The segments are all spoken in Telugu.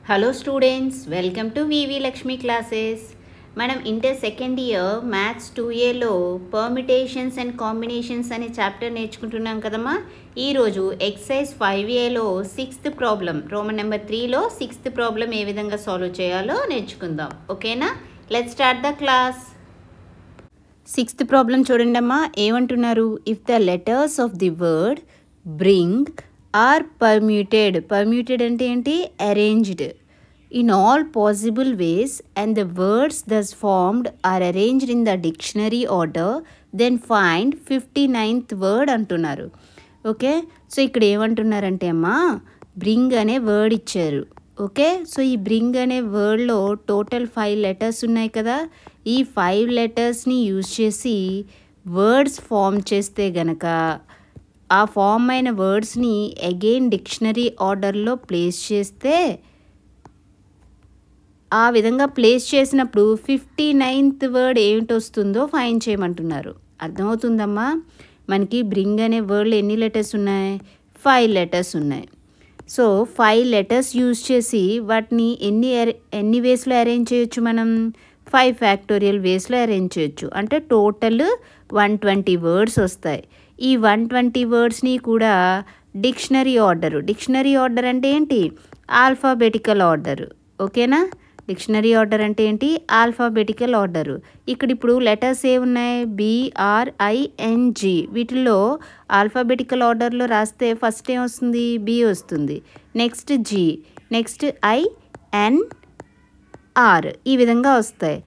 Hello students, welcome to VV Lakshmi classes. మనం ఇంటర్ సెకండ్ ఇయర్ మ్యాథ్స్ 2Aలో పర్మిటేషన్స్ అండ్ కాంబినేషన్స్ అనే చాప్టర్ నేర్చుకుంటున్నాం కదమ్మా. ఈరోజు ఎక్సర్సైజ్ 5Aలో 6th ప్రాబ్లం, రోమన్ నెంబర్ 3లో 6th ప్రాబ్లం ఏ విధంగా సాల్వ్ చేయాలో నేర్చుకుందాం. ఓకేనా? Let's start the class. 6th problem చూడండి అమ్మా. ఏమంటున్నారు? If the letters of the word bring are permuted అంటే ఏంటి? arranged in all possible ways and the words thus formed are arranged in the dictionary order, then find 59th word అంటున్నారు. ఓకే, సో ఇక్కడ ఏమంటున్నారంటే అమ్మా, బ్రింగ్ అనే వర్డ్ ఇచ్చారు. ఓకే, సో ఈ బ్రింగ్ అనే వర్డ్లో టోటల్ 5 లెటర్స్ ఉన్నాయి కదా. ఈ 5 లెటర్స్ని యూజ్ చేసి వర్డ్స్ ఫామ్ చేస్తే గనక ఆ ఫామ్ అయిన వర్డ్స్ని అగైన్ డిక్షనరీ ఆర్డర్లో ప్లేస్ చేస్తే, ఆ విధంగా ప్లేస్ చేసినప్పుడు 59th వర్డ్ ఏమిటి వస్తుందో ఫైండ్ చేయమంటున్నారు. అర్థమవుతుందమ్మా? మనకి బ్రింగ్ అనే వర్డ్లో ఎన్ని లెటర్స్ ఉన్నాయి? 5 లెటర్స్ ఉన్నాయి. సో 5 లెటర్స్ యూజ్ చేసి వాటిని ఎన్ని వేస్లో అరేంజ్ చేయొచ్చు? మనం 5 ఫ్యాక్టోరియల్ వేస్లో అరేంజ్ చేయొచ్చు. అంటే టోటల్ 120 వర్డ్స్ వస్తాయి. ఈ 120 వర్డ్స్ని కూడా డిక్షనరీ ఆర్డర్ అంటే ఏంటి? Alphabetical order. ఓకేనా? డిక్షనరీ ఆర్డర్ అంటే ఏంటి? Alphabetical order. ఇప్పుడు లెటర్స్ ఏ ఉన్నాయి? BRING. వీటిల్లో ఆల్ఫాబెటికల్ ఆర్డర్లో రాస్తే ఫస్ట్ ఏం వస్తుంది? B వస్తుంది. Next G, next INR. ఈ విధంగా వస్తాయి.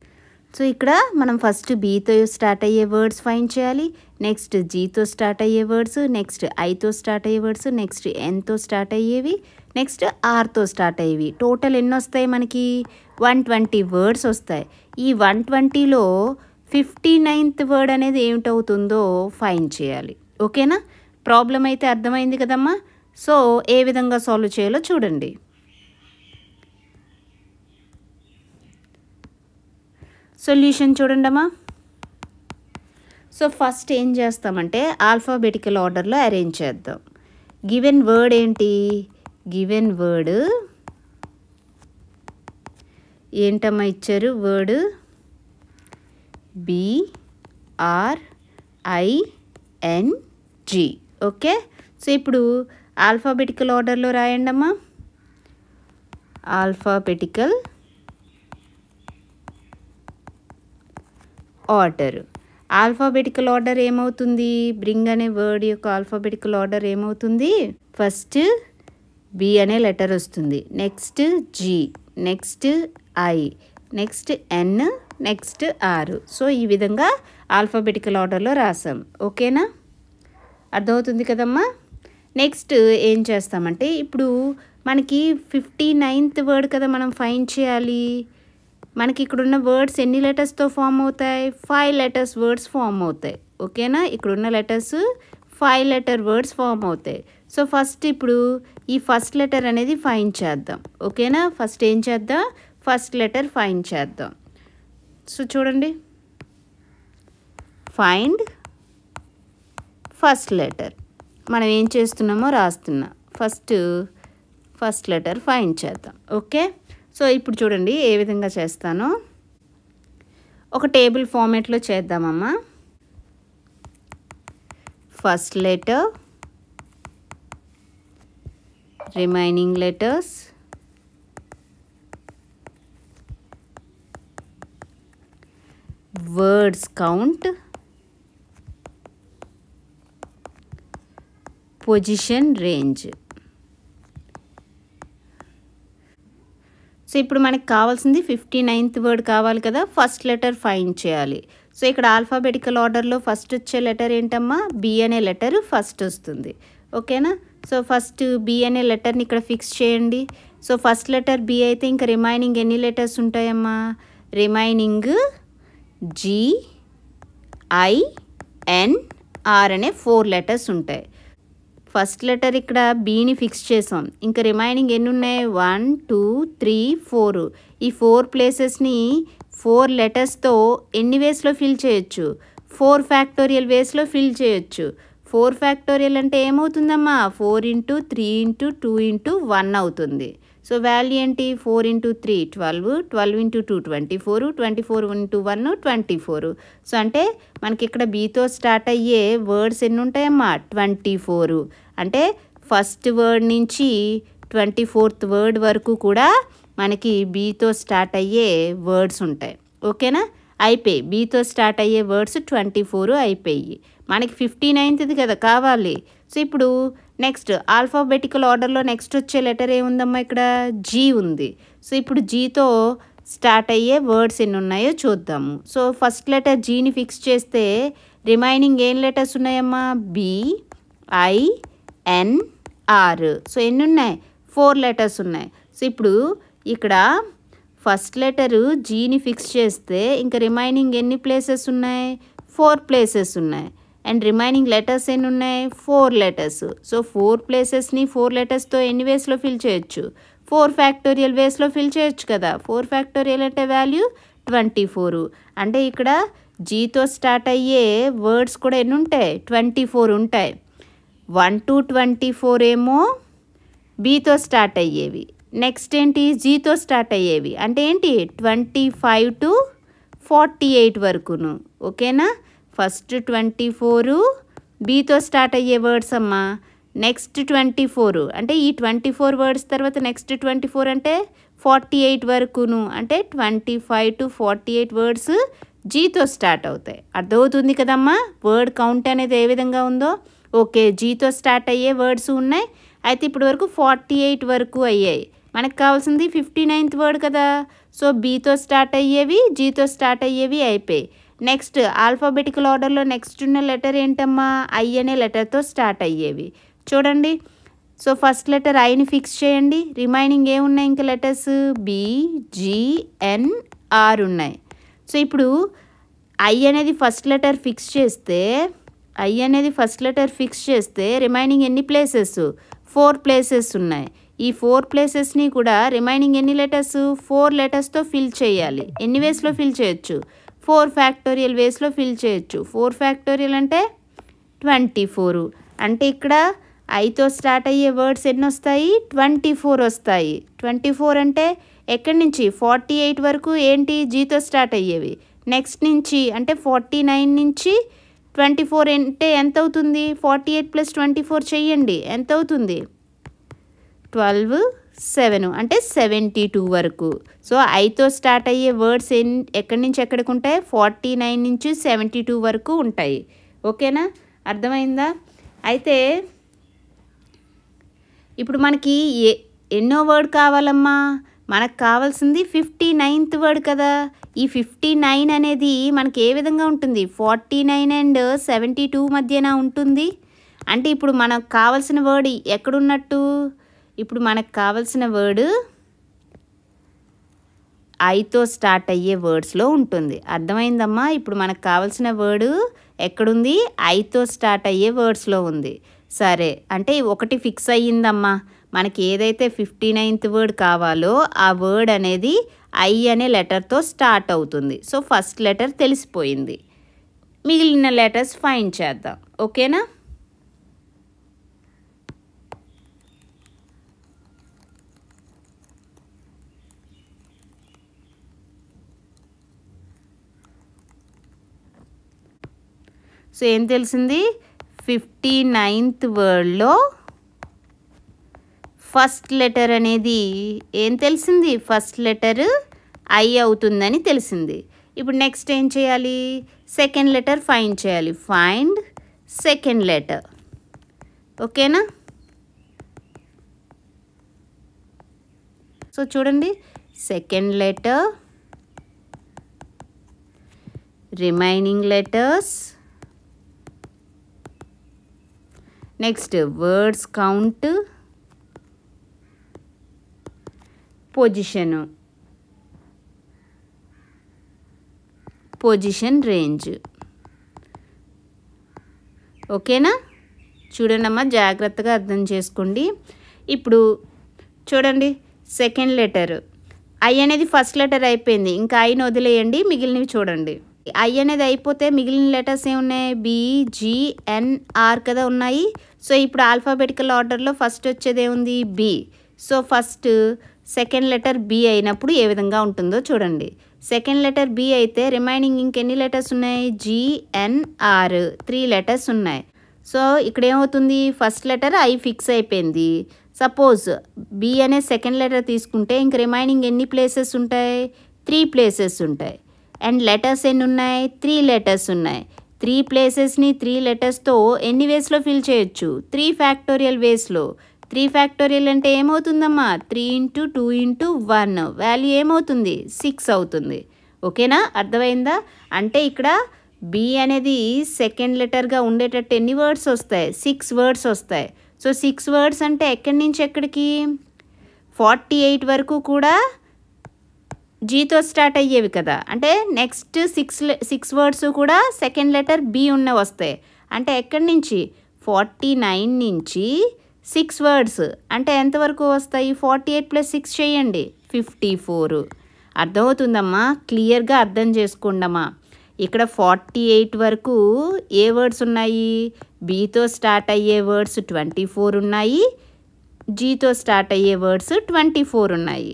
సో ఇక్కడ మనం ఫస్ట్ బీతో స్టార్ట్ అయ్యే వర్డ్స్ ఫైండ్ చేయాలి, నెక్స్ట్ జీతో స్టార్ట్ అయ్యే వర్డ్స్, నెక్స్ట్ ఐతో స్టార్ట్ అయ్యే వర్డ్స్, నెక్స్ట్ ఎన్తో స్టార్ట్ అయ్యేవి, నెక్స్ట్ ఆర్తో స్టార్ట్ అయ్యేవి. టోటల్ ఎన్ని వస్తాయి మనకి? 120 వర్డ్స్ వస్తాయి. ఈ 120లో 59th వర్డ్ అనేది ఏమిటవుతుందో ఫైండ్ చేయాలి. ఓకేనా? ప్రాబ్లం అయితే అర్థమైంది కదమ్మా. సో ఏ విధంగా సాల్వ్ చేయాలో చూడండి. సొల్యూషన్ చూడండమ్మా. సో ఫస్ట్ ఏం చేస్తామంటే ఆల్ఫాబెటికల్ ఆర్డర్లో అరేంజ్ చేద్దాం. గివెన్ వర్డ్ ఏంటి? గివెన్ వర్డ్ ఏంటమ్మా ఇచ్చారు? Word BRING. ఓకే, సో ఇప్పుడు ఆల్ఫాబెటికల్ ఆర్డర్లో రాయండి అమ్మా. ఆల్ఫాబెటికల్ ఆర్డర్ ఏమవుతుంది? బ్రింగ్ అనే వర్డ్ యొక్క ఆల్ఫాబెటికల్ ఆర్డర్ ఏమవుతుంది? ఫస్ట్ B అనే లెటర్ వస్తుంది, next G, next I, next N, next R. So ఈ విధంగా ఆల్ఫాబెటికల్ ఆర్డర్లో రాసాం. ఓకేనా? అర్థమవుతుంది కదమ్మా. నెక్స్ట్ ఏం చేస్తామంటే ఇప్పుడు మనకి 59th వర్డ్ కదా మనం ఫైండ్ చేయాలి. మనకి ఇక్కడున్న వర్డ్స్ ఎన్ని లెటర్స్తో ఫామ్ అవుతాయి? 5 లెటర్స్ వర్డ్స్ ఫామ్ అవుతాయి. ఓకేనా? ఇక్కడున్న లెటర్స్ 5 లెటర్ వర్డ్స్ ఫామ్ అవుతాయి. సో ఫస్ట్ ఇప్పుడు ఈ ఫస్ట్ లెటర్ అనేది ఫైండ్ చేద్దాం. ఓకేనా? ఫస్ట్ ఏం చేద్దాం? ఫస్ట్ లెటర్ ఫైండ్ చేద్దాం. సో చూడండి, ఫైండ్ ఫస్ట్ లెటర్. మనం ఏం చేస్తున్నామో రాస్తున్నా. ఫస్ట్ లెటర్ ఫైండ్ చేద్దాం. ఓకే, సో ఇప్పుడు చూడండి ఏ విధంగా చేస్తానో. ఒక టేబుల్ ఫార్మేట్లో చేద్దామమ్మా. First letter, remaining letters, words count, position range. So ఇప్పుడు మనకు కావాల్సింది 59th వర్డ్ కావాలి కదా. ఫస్ట్ లెటర్ ఫైండ్ చేయాలి. సో ఇక్కడ ఆల్ఫాబెటికల్ ఆర్డర్లో ఫస్ట్ వచ్చే లెటర్ ఏంటమ్మా? B అనే లెటర్ ఫస్ట్ వస్తుంది. ఓకేనా? సో ఫస్ట్ B అనే లెటర్ని ఇక్కడ ఫిక్స్ చేయండి. సో ఫస్ట్ లెటర్ B అయితే ఇంకా రిమైనింగ్ ఎన్ని లెటర్స్ ఉంటాయమ్మా? Remaining G, I, N, R అనే 4 లెటర్స్ ఉంటాయి. ఫస్ట్ లెటర్ ఇక్కడ బీని ఫిక్స్ చేసాం. ఇంకా రిమైనింగ్ ఎన్ని ఉన్నాయి? 1 2 3 4. ఈ 4 ప్లేసెస్ని 4 లెటర్స్తో ఎన్ని వేస్లో ఫిల్ చేయొచ్చు? 4 ఫ్యాక్టోరియల్ వేస్లో ఫిల్ చేయొచ్చు. 4 ఫ్యాక్టోరియల్ అంటే ఏమవుతుందమ్మా? 4 × 3 × 2 × 1 అవుతుంది. సో వాల్యూ ఏంటి 4 × 3 12, 12 × 2 24, 24 × 1 24. సో అంటే మనకి ఇక్కడ బీతో స్టార్ట్ అయ్యే వర్డ్స్ ఎన్ని ఉంటాయమ్మా 24. అంటే ఫస్ట్ వర్డ్ నుంచి 24th వర్డ్ వరకు కూడా మనకి బీతో స్టార్ట్ అయ్యే వర్డ్స్ ఉంటాయి. ఓకేనా? అయిపోయి బీతో స్టార్ట్ అయ్యే వర్డ్స్ 24 అయిపోయి. మనకి 59th కదా కావాలి. సో ఇప్పుడు నెక్స్ట్ ఆల్ఫాబెటికల్ ఆర్డర్లో నెక్స్ట్ వచ్చే లెటర్ ఏముందమ్మా ఇక్కడ జీ ఉంది. సో ఇప్పుడు జీతో స్టార్ట్ అయ్యే వర్డ్స్ ఎన్ని ఉన్నాయో చూద్దాము. సో ఫస్ట్ లెటర్ జీని ఫిక్స్ చేస్తే రిమైనింగ్ ఏం లెటర్స్ ఉన్నాయమ్మా B, I, N, R. So ఎన్ని ఉన్నాయి 4 లెటర్స్ ఉన్నాయి. సో ఇప్పుడు ఇక్కడ ఫస్ట్ లెటరు జీని ఫిక్స్ చేస్తే ఇంకా రిమైనింగ్ ఎన్ని ప్లేసెస్ ఉన్నాయి 4 ప్లేసెస్ ఉన్నాయి. అండ్ రిమైనింగ్ లెటర్స్ ఎన్ని ఉన్నాయి 4 లెటర్స్. సో 4 ప్లేసెస్ని 4 లెటర్స్తో ఎన్ని వేస్లో ఫిల్ చేయొచ్చు 4 ఫ్యాక్టోరియల్ వేస్లో ఫిల్ చేయొచ్చు కదా. 4 ఫ్యాక్టోరియల్ అంటే వాల్యూ 24. అంటే ఇక్కడ జీతో స్టార్ట్ అయ్యే వర్డ్స్ కూడా ఎన్ని ఉంటాయి 24 ఉంటాయి. 1 to 24 ఏమో బీతో స్టార్ట్ అయ్యేవి. నెక్స్ట్ ఏంటి జీతో స్టార్ట్ అయ్యేవి అంటే ఏంటి 25 to 48 వరకును. ఓకేనా? ఫస్ట్ 24 బీతో స్టార్ట్ అయ్యే వర్డ్స్ అమ్మా. నెక్స్ట్ 24 అంటే ఈ 24 వర్డ్స్ తర్వాత నెక్స్ట్ 24 అంటే 48 వరకును. అంటే 25 to 48 వర్డ్స్ జీతో స్టార్ట్ అవుతాయి. అర్థమవుతుంది కదమ్మా వర్డ్ కౌంట్ అనేది ఏ విధంగా ఉందో. ఓకే జీతో స్టార్ట్ అయ్యే వర్డ్స్ ఉన్నాయి. అయితే ఇప్పటి వరకు 48 వరకు అయ్యాయి. మనకు కావాల్సింది 59th వర్డ్ కదా. సో బీతో స్టార్ట్ అయ్యేవి జీతో స్టార్ట్ అయ్యేవి అయిపోయాయి. నెక్స్ట్ ఆల్ఫాబెటికల్ ఆర్డర్లో నెక్స్ట్ ఉన్న లెటర్ ఏంటమ్మా ఐ అనే లెటర్తో స్టార్ట్ అయ్యేవి. చూడండి. సో ఫస్ట్ లెటర్ ఐని ఫిక్స్ చేయండి. రిమైనింగ్ ఏమున్నాయి ఇంకా letters B, G, N, R ఉన్నాయి. సో ఇప్పుడు ఐ అనేది ఫస్ట్ లెటర్ ఫిక్స్ చేస్తే రిమైనింగ్ ఎన్ని ప్లేసెస్ 4 ప్లేసెస్ ఉన్నాయి. ఈ 4 ప్లేసెస్ని కూడా రిమైనింగ్ ఎన్ని లెటర్స్ 4 లెటర్స్తో ఫిల్ చేయాలి. ఎన్ని వేస్లో ఫిల్ చేయొచ్చు 4 ఫ్యాక్టోరియల్ వేస్లో ఫిల్ చేయొచ్చు. 4 ఫ్యాక్టోరియల్ అంటే 24. అంటే ఇక్కడ ఐతో స్టార్ట్ అయ్యే వర్డ్స్ ఎన్ని వస్తాయి 24 వస్తాయి. 24 అంటే ఎక్కడి నుంచి 48 వరకు ఏంటి జీతో స్టార్ట్ అయ్యేవి. నెక్స్ట్ నుంచి అంటే 49 నుంచి 24 అంటే ఎంత అవుతుంది 48 + 24 చెయ్యండి ఎంత అవుతుంది 12, 7 అంటే 72 వరకు. సో ఐతో స్టార్ట్ అయ్యే వర్డ్స్ ఎక్కడి నుంచి ఎక్కడికి ఉంటాయి 49 నుంచి 72 వరకు ఉంటాయి. ఓకేనా? అర్థమైందా? అయితే ఇప్పుడు మనకి ఎన్నో వర్డ్ కావాలమ్మా మనకు కావాల్సింది 59th వర్డ్ కదా. ఈ 59 అనేది మనకి ఏ విధంగా ఉంటుంది 49 and 72 మధ్యన ఉంటుంది. అంటే ఇప్పుడు మనకు కావాల్సిన వర్డ్ ఎక్కడున్నట్టు ఇప్పుడు మనకు కావాల్సిన వర్డ్ ఐతో స్టార్ట్ అయ్యే వర్డ్స్లో ఉంటుంది. అర్థమైందమ్మా? ఇప్పుడు మనకు కావాల్సిన వర్డ్ ఎక్కడుంది ఐతో స్టార్ట్ అయ్యే వర్డ్స్లో ఉంది. సరే అంటే ఒకటి ఫిక్స్ అయ్యిందమ్మా. మనకి ఏదైతే 59th వర్డ్ కావాలో ఆ వర్డ్ అనేది ఐ అనే లెటర్తో స్టార్ట్ అవుతుంది. సో ఫస్ట్ లెటర్ తెలిసిపోయింది. మిగిలిన లెటర్స్ ఫైండ్ చేద్దాం. ఓకేనా? సో ఏం తెలిసింది 59th వర్డ్లో ఫస్ట్ లెటర్ అనేది ఏం తెలిసింది ఫస్ట్ లెటర్ ఐ అవుతుందని తెలిసింది. ఇప్పుడు నెక్స్ట్ ఏం చేయాలి సెకండ్ లెటర్ ఫైండ్ చేయాలి. Find second letter. ఓకేనా? సో చూడండి second letter remaining letters next words count position range. ఓకేనా? చూడండమ్మా జాగ్రత్తగా అర్థం చేసుకోండి. ఇప్పుడు చూడండి సెకండ్ లెటర్ ఐ అనేది ఫస్ట్ లెటర్ అయిపోయింది. ఇంకా ఐని వదిలేయండి మిగిలినవి చూడండి. ఐ అనేది అయిపోతే మిగిలిన లెటర్స్ ఏమున్నాయి బి, జి, ఎన్, ఆర్ కదా ఉన్నాయి. సో ఇప్పుడు ఆల్ఫాబెటికల్ ఆర్డర్లో ఫస్ట్ వచ్చేది ఏముంది B. So first second letter B అయినప్పుడు ఏ విధంగా ఉంటుందో చూడండి. సెకండ్ లెటర్ బి అయితే రిమైనింగ్ ఇంకెన్ని లెటర్స్ ఉన్నాయి? GNR 3 లెటర్స్ ఉన్నాయి. సో ఇక్కడ ఏమవుతుంది? ఫస్ట్ లెటర్ ఐ ఫిక్స్ అయిపోయింది. సపోజ్ బి అనే సెకండ్ లెటర్ తీసుకుంటే ఇంక రిమైనింగ్ ఎన్ని ప్లేసెస్ ఉంటాయి? 3 ప్లేసెస్ ఉంటాయి. అండ్ లెటర్స్ ఎన్ని ఉన్నాయి? 3 లెటర్స్ ఉన్నాయి. 3 ప్లేసెస్ని 3 లెటర్స్తో ఎన్ని వేస్లో ఫిల్ చేయొచ్చు? 3 ఫ్యాక్టోరియల్ వేస్లో. 3 ఫ్యాక్టోరియల్ అంటే ఏమవుతుందమ్మా? 3 × 2 × 1 వాల్యూ ఏమవుతుంది? 6 అవుతుంది. ఓకేనా? అర్థమైందా? అంటే ఇక్కడ బి అనేది సెకండ్ లెటర్గా ఉండేటట్టు ఎన్ని వర్డ్స్ వస్తాయి? 6 వర్డ్స్ వస్తాయి. సో 6 వర్డ్స్ అంటే ఎక్కడి నుంచి ఎక్కడికి? 48 వరకు కూడా జీతో స్టార్ట్ అయ్యేవి కదా. అంటే నెక్స్ట్ 6 వర్డ్స్ కూడా సెకండ్ లెటర్ బి ఉన్న వస్తాయి. అంటే ఎక్కడి నుంచి? 49 నుంచి 6 వర్డ్స్ అంటే ఎంతవరకు వస్తాయి? 48 + 6 చేయండి, 54. అర్థమవుతుందమ్మా? క్లియర్గా అర్థం చేసుకోండమ్మా. ఇక్కడ 48 వరకు ఏ వర్డ్స్ ఉన్నాయి? బీతో స్టార్ట్ అయ్యే వర్డ్స్ 24 ఉన్నాయి. జీతో స్టార్ట్ అయ్యే వర్డ్స్ 24 ఉన్నాయి.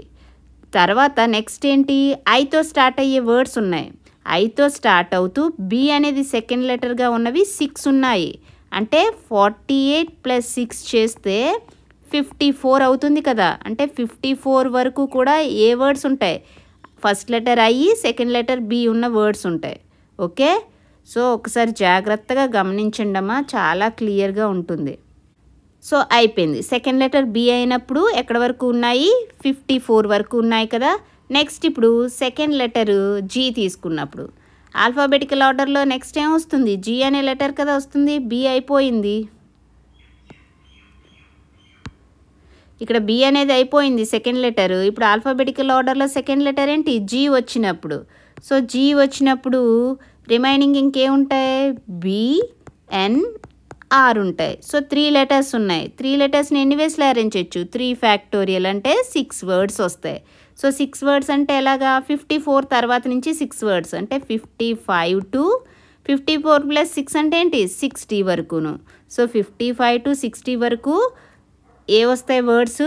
తర్వాత నెక్స్ట్ ఏంటి? ఐతో స్టార్ట్ అయ్యే వర్డ్స్ ఉన్నాయి. ఐతో స్టార్ట్ అవుతూ బి అనేది సెకండ్ లెటర్గా ఉన్నవి 6 ఉన్నాయి. అంటే 48 + 6 చేస్తే 54 అవుతుంది కదా. అంటే 54 వరకు కూడా ఏ వర్డ్స్ ఉంటాయి? First letter I, second letter B ఉన్న వర్డ్స్ ఉంటాయి. ఓకే, సో ఒకసారి జాగ్రత్తగా గమనించండి అమ్మా, చాలా క్లియర్గా ఉంటుంది. సో అయిపోయింది. సెకండ్ లెటర్ బి అయినప్పుడు ఎక్కడ వరకు ఉన్నాయి? 54 వరకు ఉన్నాయి కదా. నెక్స్ట్ ఇప్పుడు సెకండ్ లెటర్ జీ తీసుకున్నప్పుడు ఆల్ఫాబెటికల్ ఆర్డర్లో నెక్స్ట్ ఏం వస్తుంది? జీ అనే లెటర్ కదా వస్తుంది. బి అయిపోయింది. ఇక్కడ బి అనేది అయిపోయింది సెకండ్ లెటర్. ఇప్పుడు ఆల్ఫాబెటికల్ ఆర్డర్లో సెకండ్ లెటర్ ఏంటి? జీ వచ్చినప్పుడు. సో జీ వచ్చినప్పుడు రిమైనింగ్ ఇంకేముంటాయి? BNR ఉంటాయి. సో 3 లెటర్స్ ఉన్నాయి. 3 లెటర్స్ని ఎన్ని వేస్లో అరేంజ్ చేయొచ్చు? 3 ఫ్యాక్టోరియల్ అంటే 6 వర్డ్స్ వస్తాయి. సో 6 వర్డ్స్ అంటే ఎలాగా? 54 తర్వాత నుంచి 6 వర్డ్స్ అంటే 55 to 54 + 6 అంటే ఏంటి? 60 వరకును. సో 55 to 60 వరకు ఏ వస్తాయి వర్డ్స్?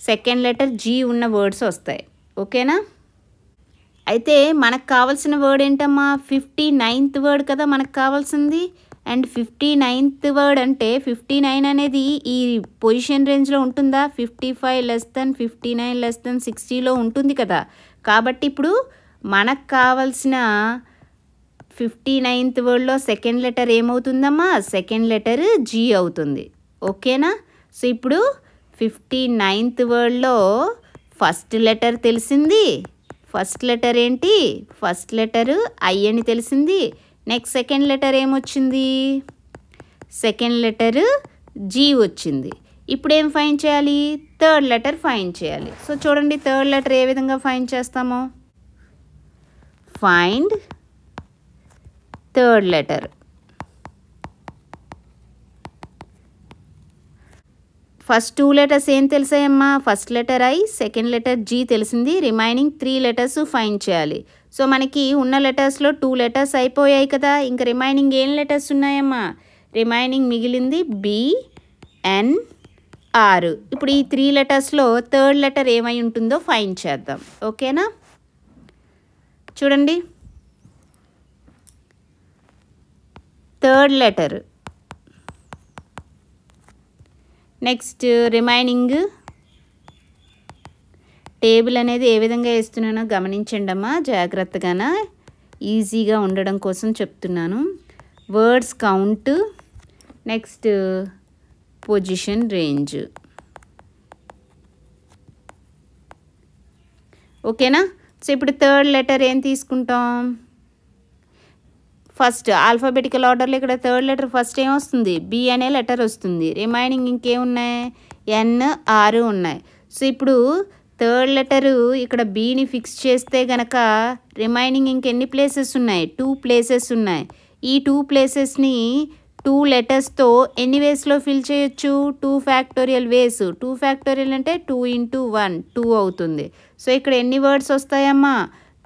సెకండ్ లెటర్ జీ ఉన్న వర్డ్స్ వస్తాయి. ఓకేనా? అయితే మనకు కావాల్సిన వర్డ్ ఏంటమ్మా? 59th వర్డ్ కదా మనకు కావాల్సింది. అండ్ 59th వర్డ్ అంటే 59 అనేది ఈ పొజిషన్ రేంజ్లో ఉంటుందా? 55 <, 59 <, 60లో ఉంటుంది కదా. కాబట్టి ఇప్పుడు మనకు కావాల్సిన 59th వర్డ్లో సెకండ్ లెటర్ ఏమవుతుందమ్మా? సెకండ్ లెటర్ జీ అవుతుంది. ఓకేనా? సో ఇప్పుడు 59th వర్డ్లో ఫస్ట్ లెటర్ తెలిసింది. ఫస్ట్ లెటర్ ఏంటి? ఫస్ట్ లెటర్ ఐ అని తెలిసింది. నెక్స్ట్ సెకండ్ లెటర్ ఏమొచ్చింది? సెకండ్ లెటర్ జీ వచ్చింది. ఇప్పుడు ఏం ఫైండ్ చేయాలి? థర్డ్ లెటర్ ఫైండ్ చేయాలి. సో చూడండి థర్డ్ లెటర్ ఏ విధంగా ఫైండ్ చేస్తామో. Find third letter. First 2 letters ఏం తెలిసాయమ్మా? First letter I, second letter G తెలిసింది. రిమైనింగ్ 3 లెటర్స్ ఫైండ్ చేయాలి. సో మనకి ఉన్న లెటర్స్లో 2 లెటర్స్ అయిపోయాయి కదా. ఇంకా రిమైనింగ్ ఏం లెటర్స్ ఉన్నాయమ్మా? రిమైనింగ్ మిగిలింది BNR. ఇప్పుడు ఈ 3 లెటర్స్లో థర్డ్ లెటర్ ఏమై ఉంటుందో ఫైండ్ చేద్దాం. ఓకేనా? చూడండి third letter. Next remaining table అనేది ఏ విధంగా వేస్తున్నానో గమనించండి అమ్మా జాగ్రత్తగానా, ఈజీగా ఉండడం కోసం చెప్తున్నాను. Words count, next position range. ఓకేనా? సో ఇప్పుడు థర్డ్ లెటర్ ఏం తీసుకుంటాం? ఫస్ట్ ఆల్ఫాబెటికల్ ఆర్డర్లో ఇక్కడ థర్డ్ లెటర్ ఫస్ట్ ఏమొస్తుంది? బి అనే లెటర్ వస్తుంది. రిమైనింగ్ ఇంకేమున్నాయి? NR ఉన్నాయి. సో ఇప్పుడు థర్డ్ లెటరు ఇక్కడ బీని ఫిక్స్ చేస్తే గనక రిమైనింగ్ ఇంకెన్ని ప్లేసెస్ ఉన్నాయి? 2 ప్లేసెస్ ఉన్నాయి. ఈ 2 ప్లేసెస్ని 2 లెటర్స్తో ఎన్ని వేస్లో ఫిల్ చేయొచ్చు? 2 ఫ్యాక్టోరియల్ వేస్. 2 ఫ్యాక్టోరియల్ అంటే 2 × 1 2 అవుతుంది. సో ఇక్కడ ఎన్ని వర్డ్స్ వస్తాయమ్మా?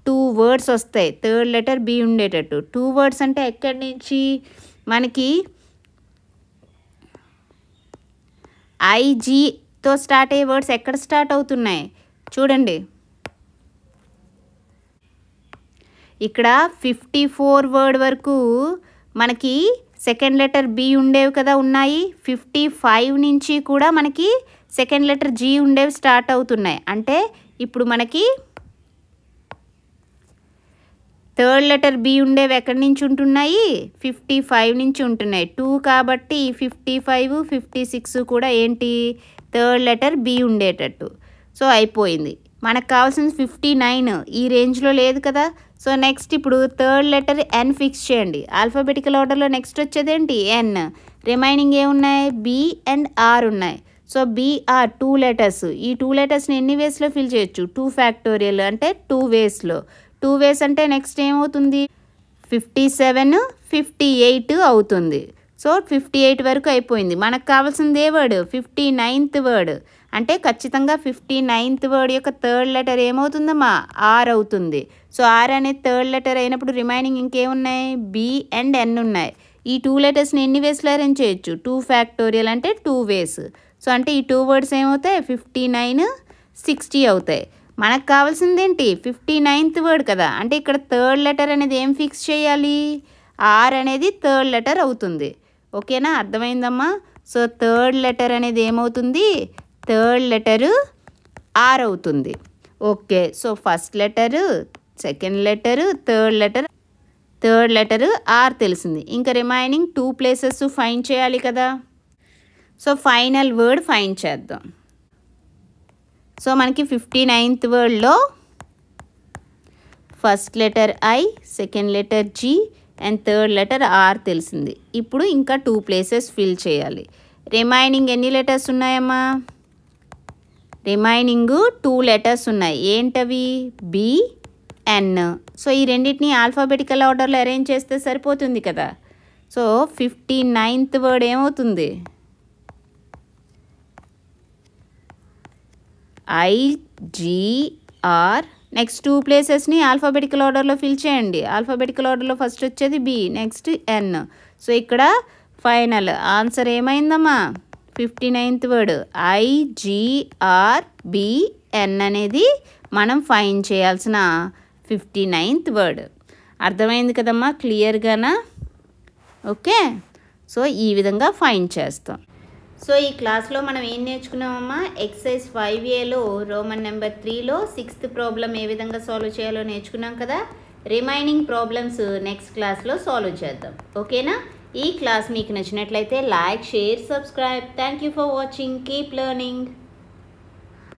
2 వర్డ్స్ వస్తాయి. థర్డ్ లెటర్ బి ఉండేటట్టు 2 వర్డ్స్ అంటే ఎక్కడి నుంచి మనకి IGతో స్టార్ట్ అయ్యే వర్డ్స్ ఎక్కడ స్టార్ట్ అవుతున్నాయి? చూడండి, ఇక్కడ 54 వర్డ్ వరకు మనకి సెకండ్ లెటర్ బి ఉండేవి కదా, ఉన్నాయి. 55 నుంచి కూడా మనకి సెకండ్ లెటర్ జీ ఉండేవి స్టార్ట్ అవుతున్నాయి. అంటే ఇప్పుడు మనకి థర్డ్ లెటర్ బి ఉండేవి ఎక్కడి నుంచి ఉంటున్నాయి? 55 నుంచి ఉంటున్నాయి. 2 కాబట్టి 55, 56 కూడా ఏంటి? థర్డ్ లెటర్ బి ఉండేటట్టు. సో అయిపోయింది. మనకు కావాల్సింది 59, ఈ రేంజ్లో లేదు కదా. సో నెక్స్ట్ ఇప్పుడు థర్డ్ లెటర్ ఎన్ ఫిక్స్ చేయండి. ఆల్ఫాబెటికల్ ఆర్డర్లో నెక్స్ట్ వచ్చేది ఏంటి? ఎన్. రిమైనింగ్ ఏమున్నాయి? బి అండ్ ఆర్ ఉన్నాయి. So BR 2 letters. ఈ 2 లెటర్స్ని ఎన్ని వేస్లో ఫిల్ చేయొచ్చు? 2 ఫ్యాక్టోరియల్ అంటే 2 వేస్లో. 2 వేస్ అంటే నెక్స్ట్ ఏమవుతుంది? 57, 58 అవుతుంది. సో 58 వరకు అయిపోయింది. మనకు కావాల్సింది ఏ వర్డ్? 59th word. అంటే ఖచ్చితంగా 59th వర్డ్ యొక్క థర్డ్ లెటర్ ఏమవుతుందమ్మా? ఆర్ అవుతుంది. సో ఆర్ అనేది థర్డ్ లెటర్ అయినప్పుడు రిమైనింగ్ ఇంకేమున్నాయి? బి అండ్ ఎన్ ఉన్నాయి. ఈ 2 లెటర్స్ని ఎన్ని వేస్లో అరేంజ్ చేయొచ్చు? 2 ఫ్యాక్టోరియల్ అంటే 2 వేస్. సో అంటే ఈ 2 వర్డ్స్ ఏమవుతాయి? 59, 60 అవుతాయి. మనకు కావాల్సింది ఏంటి? 59th వర్డ్ కదా. అంటే ఇక్కడ థర్డ్ లెటర్ అనేది ఏం ఫిక్స్ చేయాలి? ఆర్ అనేది థర్డ్ లెటర్ అవుతుంది. ఓకేనా? అర్థమైందమ్మా? సో థర్డ్ లెటర్ అనేది ఏమవుతుంది? థర్డ్ లెటరు ఆర్ అవుతుంది. Okay. So first letter, second letter, third letter R తెలిసింది. ఇంకా రిమైనింగ్ 2 ప్లేసెస్ ఫైండ్ చేయాలి కదా. సో ఫైనల్ వర్డ్ ఫైండ్ చేద్దాం. సో మనకి 59th వర్డ్లో first letter I, second letter G and third letter R తెలిసింది. ఇప్పుడు ఇంకా 2 ప్లేసెస్ ఫిల్ చేయాలి. రిమైనింగ్ ఎన్ని లెటర్స్ ఉన్నాయమ్మా? రిమైనింగ్ 2 లెటర్స్ ఉన్నాయి. ఏంటవి? బి, ఎన్. సో ఈ రెండింటిని ఆల్ఫాబెటికల్ ఆర్డర్లో అరేంజ్ చేస్తే సరిపోతుంది కదా. సో 59th వర్డ్ ఏమవుతుంది? ఐజిఆర్. నెక్స్ట్ 2 ప్లేసెస్ని ఆల్ఫాబెటికల్ ఆర్డర్లో ఫిల్ చేయండి. ఆల్ఫాబెటికల్ ఆర్డర్లో ఫస్ట్ వచ్చేది బి, నెక్స్ట్ ఎన్. సో ఇక్కడ ఫైనల్ ఆన్సర్ ఏమైందమ్మా? 59th వర్డ్ ఐజిఆర్ బిఎన్ అనేది మనం ఫైండ్ చేయాల్సిన 59th వర్డ్. అర్థమైంది కదమ్మా? క్లియర్గానా? ఓకే. సో ఈ విధంగా ఫైండ్ చేస్తాం. సో ఈ క్లాస్లో మనం ఏం నేర్చుకున్నామమ్మా? ఎక్సర్సైజ్ 5Aలో రోమన్ నెంబర్ 3లో 6th ప్రాబ్లం ఏ విధంగా సాల్వ్ చేయాలో నేర్చుకున్నాం కదా. రిమైనింగ్ ప్రాబ్లమ్స్ నెక్స్ట్ క్లాస్లో సాల్వ్ చేద్దాం. ఓకేనా? ఈ క్లాస్ మీకు నచ్చినట్లయితే like, share, subscribe. Thank you for watching. Keep learning.